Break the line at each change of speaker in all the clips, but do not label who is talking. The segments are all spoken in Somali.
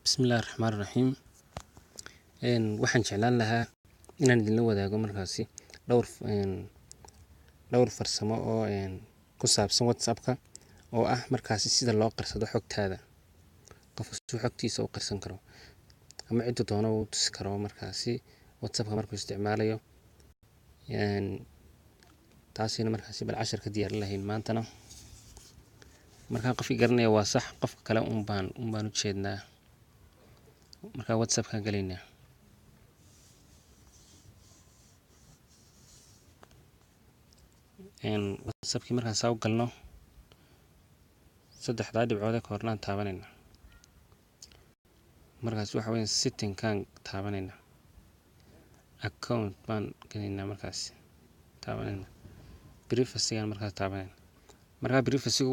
Bismillahi Raxmaani Raxiim. Waxaan jeclaan lahaa inaan idinla wadaago markaasi dhowr farsamo oo ku saabsan WhatsApp-ka oo ah markaasi sida loo qarsado xogtaada. Qofka si xogtiisa u qarsan karo ama cidda doono uu tusi karo markaasi WhatsApp-ka markuu isticmaalayo. taasina markaasi bal cashar ka diyaar lahayn maantana. Markaa qofkii garanaya waa sax, qofka kale un baan u jeednaa. Markaa WhatsApp-ka galaynaa. WhatsApp-kii markaan saa u galno saddexdaa dhibcood ee koornaan taabanayna. Markaas waxa weyn setting-kan taabanayna. Account baan galaynaa markaas taabanayna. Privacy-gan markaas taabanayna. Markaa privacy-gu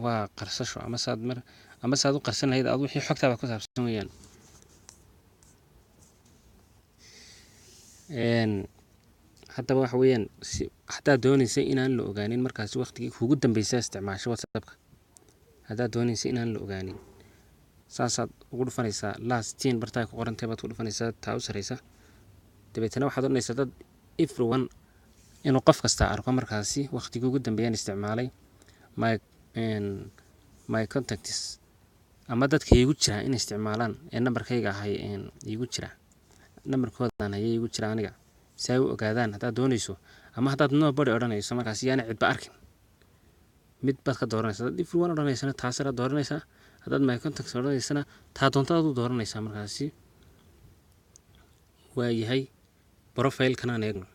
waa qarsasho ama saad u qarsan lahayd aad wixii xogtaada ku saabsan weeyaan. Haddaba waxa weeyaan hadaa doonaysa inaan la ogaanin markaasi waqtigii kugu dambeysay isticmaasho WhatsApp-ka. Hadaa doonaysa inaan la ogaanin saasaad ugu dhufanaysaa last 10 bartaay ku qorantay baad ku dhufanaysaa taa u sareysa. Dabeetana waxaad oranaysaa dad everyone inuu qof kasta arko markaasi waqtigii ugu dambeeyay isticmaalay my contacts ama dadka igu jira in isticmaalaan numberkayga ahay igu jira numberkoodan ayay igu jira aniga si ay u ogaadaan hadaa doonayso ama hadaad nobody odhanayso markaasi yaana cidba arkin mid baad ka dooranaysaa. Dad everyone odhanaysana taasina dooranaysaa. Hadaad my contacts odhanaysana taa doontaad u dooranaysaa markaasi. waa yahay profile-kan aan eegno.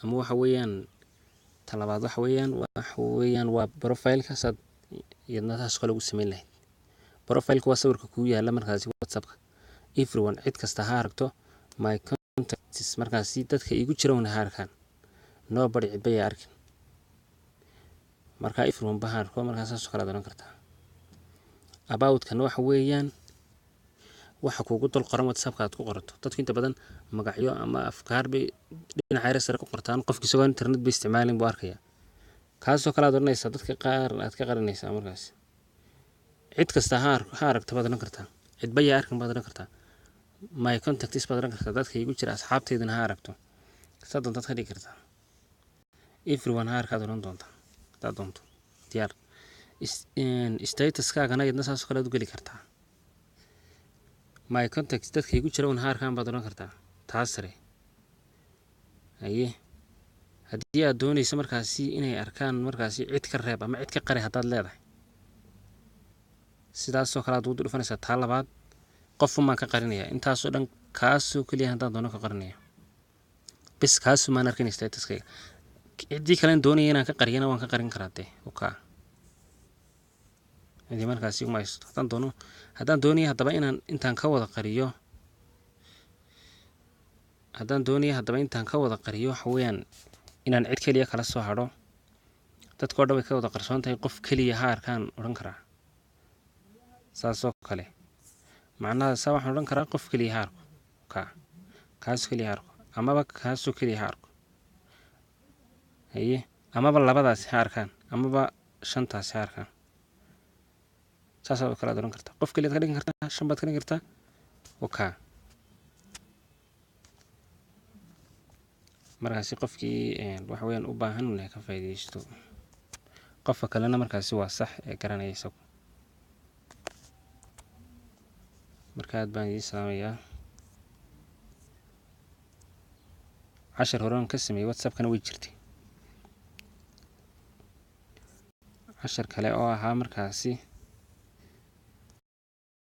ama waxa weeyaan talabaad waxa weeyaan waa profile-ka saad iyadna taas kale ugu sameyn lahayd. Profile-ku waa sawirka kugu yaala markaasi WhatsApp-ka. Everyone cid kasta ha aragto my contacts markaasi dadka igu jira una ha arkaan. Nobody cidba yaa arkin. Markaa everyone ba ha arko markaas saas kala dooran kartaa. About-kan waxa weeyaan waxa kugu dul qoran WhatsApp-ka aad ku qorato. Dadku inta badan magacyo ama afkaar bay dhinaca yar sare ku qortaan. Qofkii isagoo internet bay isticmaalin buu arkaya. Kaasoo kala dooranaysa dadka qaar aad ka qarinaysaa markaasi. Cid kasta ha aragto baad oran kartaa. Cidba yaa arkin baad oran kartaa. My contacts baad oran kartaa dadka igu jira asxaabteydana ha aragto. Saad doontaad ka dhigi kartaa. Everyone ha arkaad oran doontaa. Hadaad doonto diyaar. Status-kaagana iyadna saas kala u geli kartaa. My contacts dadka igu jira una ha arkaan baad oran kartaa. Taas sare. Haddii aad doonayso markaasi inay arkaan markaasi cid ka reeb ama cid ka qari hadaad leedahay. Sidaasoo kala aad ugu dhufanaysaa taa labaad qof uma ka qarinaya intaasoo dhan kaasoo kaliya hadaan doono ka qarinaya. Bis kaasoo maan arkin status-kayga. Cidii kale doonaya inaan ka qariyana waan ka qarin karaa dee. Hadii markaasi uma haysto hadaan doonaya haddaba intaan ka wada qariyo waxa weeyaan inaan cid kaliya kala soo hadho dadkoo dhan way ka wada qarsoon tahay qof kaliya ha arkaan oran karaa. saasoo kale macnaha saa waxaan oran karaa qof kaliya ha arko kaasoo kaliya ha arko amaba kaasoo kaliya ha arko amaba labadaas ha arkaan amaba shantaas ha arkaan. saasoo kale aad oran kartaa. Qof kaliya ka dhigin kartaa 5 baad ka dhigin kartaa. markaasi qofkii waxa weeyaan u baahan inay ka faa'iideysto qofka kalena markaasi waa sax ee garanaya isagu. markaad baan idin salaamayaa. cashar horaan ka sameeyay WhatsApp-kana way jirtay. cashar kale oo ahaa markaasi